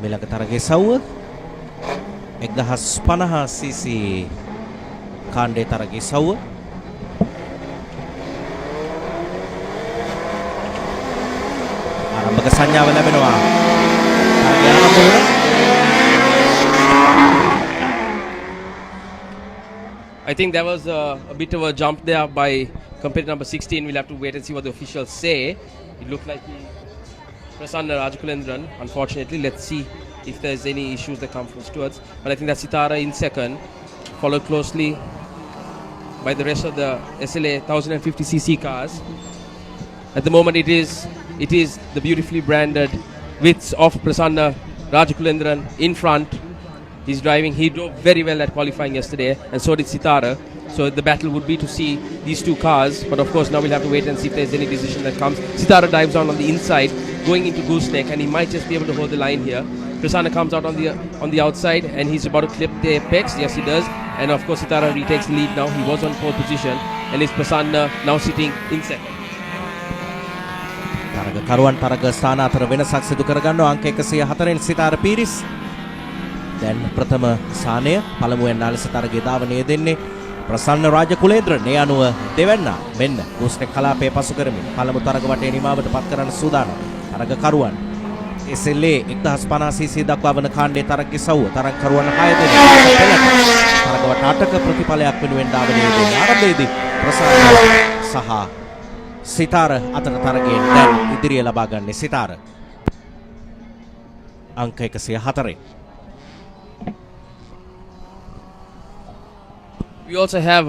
මිලක තරගේ සව්ව 1050 cc කාණ්ඩේ තරගේ සව්ව ආරම්භක සංඥාව ලැබෙනවා. තරගේ ආරම්භ වුණා. I think there was a bit of a jump there by competitor number 16. We'll have to wait and see what the officials say. It looked like he Prasanna Rajakulendran. Unfortunately, let's see if there's any issues that come from stewards. But I think that's Sitara in second, followed closely by the rest of the SLA 1050cc cars. At the moment, it is the beautifully branded widths of Prasanna Rajakulendran in front. He's driving. He drove very well at qualifying yesterday, and so did Sitara. So the battle would be to see these two cars. But of course, now we'll have to wait and see if there's any decision that comes. Sitara dives down on the inside, going into gooseneck, and he might just be able to hold the line here. Prasanna comes out on the outside, and he's about to clip the apex. Yes, he does. And of course, Sitara retakes the lead now. He was on pole position, and it's Prasanna now sitting in second. තරග කරුවන් තරග ස්ථාන අතර වෙනසක් සිදු කරගන්නවා. අංක 104 න් සිතාර පීරිස් දැන් ප්‍රථම ස්ථානය පළමුවෙන් නාලස තරගයේ ධාවනය දෙන්නේ ප්‍රසන්න රාජකුලේන්ද්‍රන්. ඒ අනුව දෙවැන්නා මෙන්න ගුස්නෙක් කලාපයේ පසු කරමින් පළමු තරග වටේ නිමාවට පත් කරන්න සූදානම්. තරග කරුවන් SLA 1050 cc දක්වා වන කාණ්ඩේ තරගයේ සව්ව තරග කරුවන් 6 දෙනෙක් තරග වට 8ක ප්‍රතිඵලයක් වෙනුවෙන් ධාවනය දෙන්නේ. ආරම්භයේදී ප්‍රසන්න සහ සිතාර අතර තරගයෙන් දැන් ඉදිරිය ලබා ගන්නේ සිතාර. අංක 104. We also have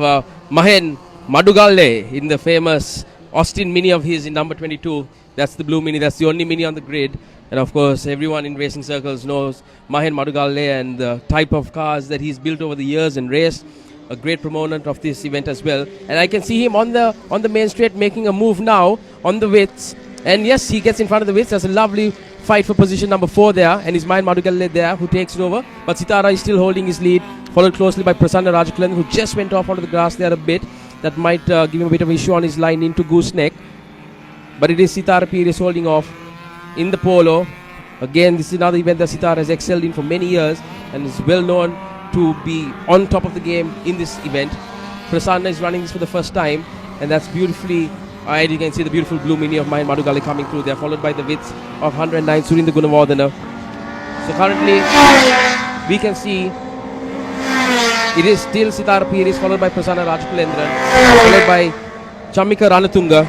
Mahen Madugalle in the famous Austin Mini of his in number 22. That's the blue Mini. That's the only Mini on the grid. And of course, everyone in racing circles knows Mahen Madugalle and the type of cars that he's built over the years and raced. A great proponent of this event as well. And I can see him on the main straight making a move now on the widths. And yes, he gets in front of the widths. There's a lovely fight for position number 4 there. And it's Mahen Madugalle there who takes it over. But Sitara is still holding his lead, followed closely by Prasanna Rajakulendran, who just went off onto the grass there a bit. That might give him a bit of issue on his line into gooseneck. But it is Sitara Pires holding off in the polo. Again, this is another event that Sitara has excelled in for many years and is well known to be on top of the game in this event. Prasanna is running this for the first time, and that's beautifully, you can see the beautiful blue Mini of Mahen Madugalle coming through there, followed by the widths of 109 Surinda Gunawardena. So currently, we can see it is still Sitara Pires, followed by Prasanna Rajakulendran, followed by Chamika Ranatunga,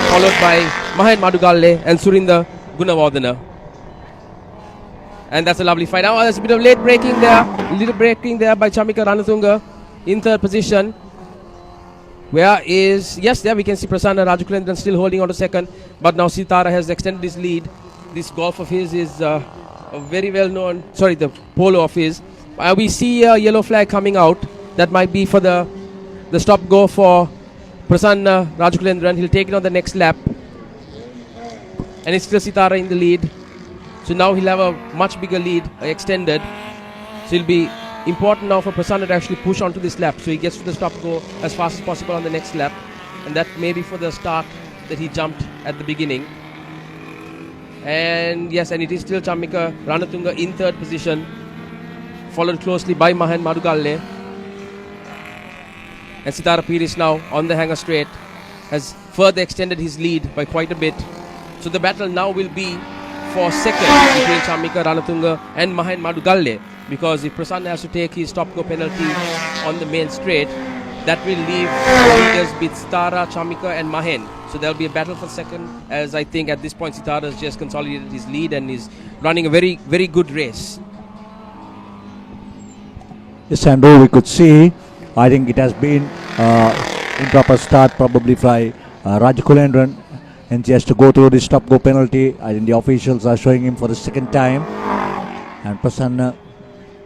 followed by Mahen Madugalle and Surinda Gunawardena. And that's a lovely fight. Now there's a bit of late braking there. A little braking there by Chamika Ranatunga in third position. Where is... Yes, there we can see Prasanna Rajakulendran still holding on to second. But now Sitara has extended his lead. This Golf of his is a very well known... Sorry, the Polo of his. We see a yellow flag coming out. That might be for the stop go for Prasanna Rajakulendran. He'll take it on the next lap. And it's still Sitara in the lead. So now he'll have a much bigger lead extended. So it'll be important now for Prasanna to actually push onto this lap. So he gets to the stop go as fast as possible on the next lap. And that may be for the start that he jumped at the beginning. And yes, and it is still Chamika Ranatunga in third position, followed closely by Mahen Madugalle. And Sitara Pires now on the hanger straight has further extended his lead by quite a bit. So the battle now will be for second between Chamika Ranatunga and Mahen Madugalle, because if Prasanna has to take his stop go penalty on the main straight, that will leave the leaders with Sitara, Chamika and Mahen. So there'll be a battle for second, as I think at this point Sitara has just consolidated his lead and is running a very, very good race. Yes, Andrew, we could see, I think it has been improper start probably by Rajakulendran, and he has to go through the stop go penalty. I think the officials are showing him for the second time. And Prasanna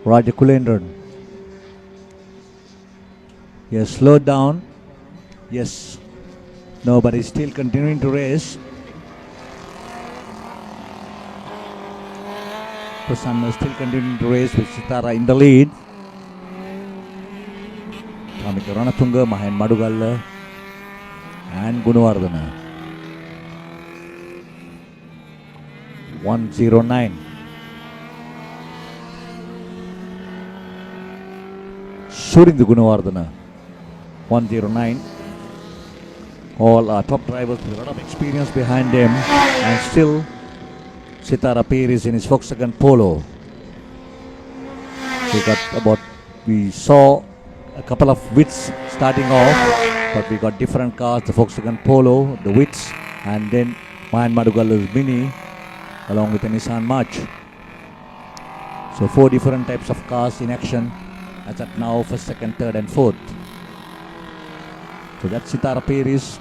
Rajakulendran, he has slowed down. Yes, no, but he's still continuing to race. Prasanna still continuing to race with Sitara in the lead. Chamika Ranatunga, Mahen Madugalle and Gunawardena. 109. Surindu Gunawardana 109. All are top drivers with a lot of experience behind them, and still Sitara Peer is in his Volkswagen Polo. We saw a couple of Wits starting off, but we got different cars, the Volkswagen Polo, the Wits, and then Mahan Madugalla's Mini along with the Nissan March. So 4 different types of cars in action as at now, first, second, third and fourth. So that's Sitara Peris.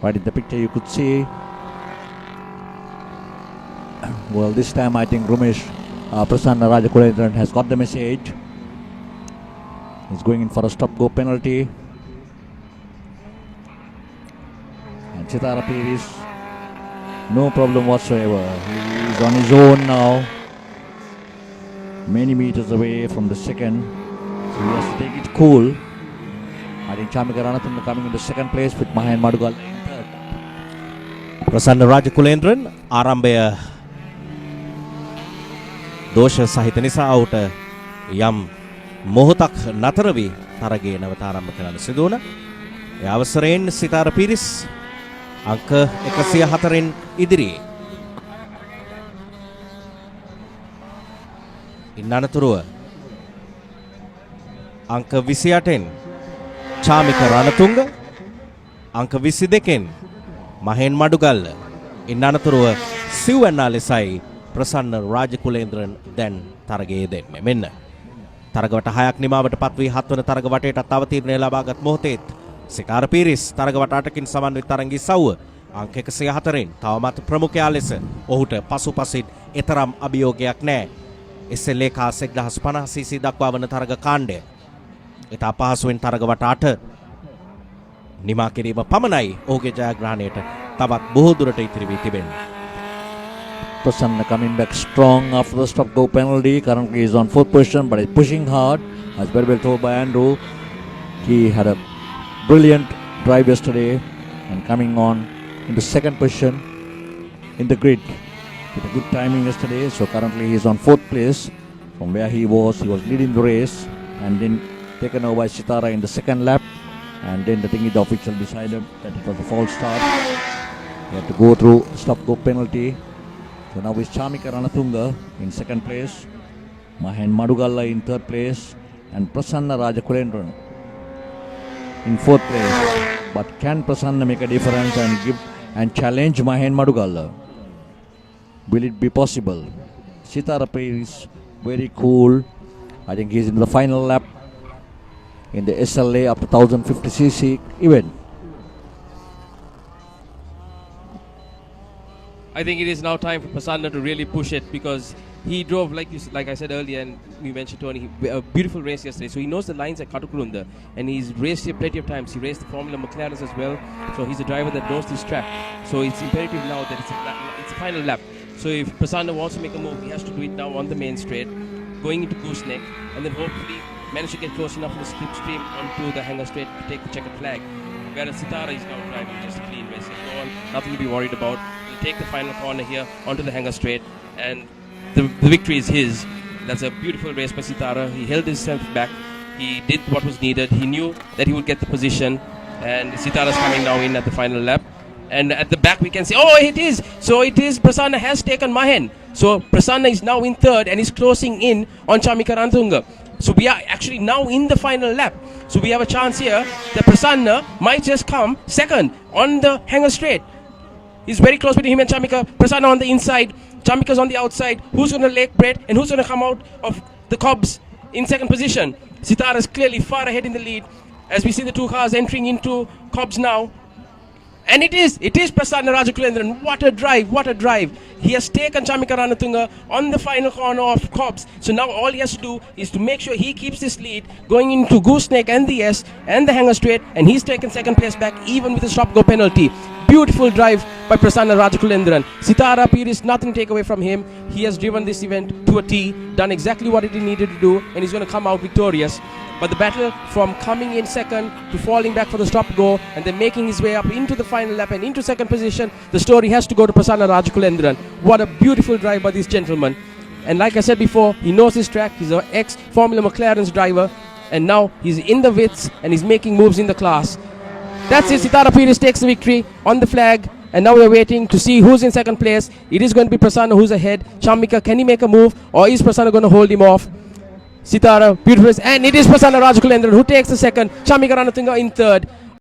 Right in the picture you could see. Well, this time I think Ramesh Prasanna Rajakulendran has got the message. He's going in for a stop-go penalty. And Sitara Peris, no problem whatsoever. He is on his own now. Many meters away from the second. So he has to take it cool. I think Chamika Ranathunga coming into second place with Mahan Madugal in third. ප්‍රසන්න රාජකුලේන්ද්‍රන් ආරම්භය දෝෂ සහිත නිසා ඔහුට යම් මොහොතක් නතර වී තරගය නැවත ආරම්භ කරන්න සිදු වුණා. ඒ අවසරයෙන් සිතාර පීරිස් අංක 104න් ඉදිරියේ. ඉන් අනතුරුව අංක 28න් චාමික රණතුංග, අංක 22න් මහෙන් මඩුගල්ල. ඉන් අනතුරුව සිව්වැන්නා ලෙසයි ප්‍රසන්න රාජකුලේන්ද්‍රන් දැන් තරගයේ දෙන්නේ. මෙන්න තරගවට 6ක් නිමාවට පත් වී 7 වන තරග වටේටත් අවතීර්ණය ලබාගත් මොහොතේත් සිකාර පීරිස් තරග වට 8කින් සමන්විත තරගී සව්ව අංක 104න් තවමත් ප්‍රමුඛයා ලෙස ඔහුට පසුපසින් එතරම් අභියෝගයක් නැහැ. SLA කාස් 1050 cc දක්වා වන තරග කාණ්ඩය ඉතා පහසුවෙන් තරග වට 8 නිමා කිරීම පමණයි ඔහුගේ ජයග්‍රහණයට තවත් බොහෝ දුරට ඉතිරි වී තිබෙන්නේ. Prasanna coming back strong after the stop-go penalty. Currently he is on 4th position, but he's pushing hard. As very well told by Andrew, he had a brilliant drive yesterday and coming on into 2nd position in the grid with a good timing yesterday. So currently he is on 4th place from where he was leading the race and then taken over by Sitara in the 2nd lap, and then the official decided that it was a false start. He had to go through stop-go penalty. So now is Chamika Ranathunga in 2nd place, Mahen Madugalla in 3rd place, and Prasanna Rajakulendran in 4th place. But can Prasanna make a difference and challenge Mahen Madugalla? Will it be possible? Sitara is very cool. I think he's in the final lap in the SLA up to 1050cc event. I think it is now time for Prasanna to really push it, because he drove, like I said earlier, and we mentioned Tony, a beautiful race yesterday. So he knows the lines at Katukurunda, and he's raced here plenty of times. He raced the Formula McLarens as well. So he's a driver that knows this track. So it's imperative now that it's a final lap. So if Prasanna wants to make a move, he has to do it now on the main straight, going into Gooseneck, and then hopefully manage to get close enough to the slipstream onto the hanger straight to take the checkered flag. Whereas Sitara is now driving just a clean race. He'll go on, nothing to be worried about. He'll take the final corner here onto the hanger straight, and the victory is his. That's a beautiful race by Sitara. He held himself back. He did what was needed. He knew that he would get the position, and Sitara's coming now in at the final lap. And at the back we can see, oh, it is. So it is, Prasanna has taken Mahen. So Prasanna is now in 3rd and is closing in on Chamika Ranthunga. So we are actually now in the final lap. So we have a chance here that Prasanna might just come 2nd on the hanger straight. He's very close between him and Chamika. Prasanna on the inside, Chamika's on the outside. Who's going to lake bread and who's going to come out of the cobs in 2nd position? Sitara is clearly far ahead in the lead as we see the 2 cars entering into cobs now. And it is Prasanna Rajakulendran. What a drive. He has taken Chamika Ranathunga on the final corner of Cobbs. So now all he has to do is to make sure he keeps this lead going into Gooseneck and the S and the hanger straight, and he's taken 2nd place back even with a stop-go penalty. Beautiful drive by Prasanna Rajakulendran. Sitara Peeris, nothing to take away from him. He has driven this event to a T, done exactly what he needed to do, and he's going to come out victorious. But the battle from coming in 2nd to falling back for the stop-go and then making his way up into the final lap and into 2nd position, the story has to go to Prasanna Rajakulendran. What a beautiful drive by this gentleman. And like I said before, he knows his track. He's an ex-Formula McLaren's driver. and now he's in the widths and he's making moves in the class. That's it. Sitara Pires takes the victory on the flag. And now we're waiting to see who's in second place. It is going to be Prasanna who's ahead. Shamika, can he make a move? Or is Prasanna going to hold him off? Sitara, beautiful. And it is Prasanna Rajakulendran who takes the second. Shamika Ranatunga in third.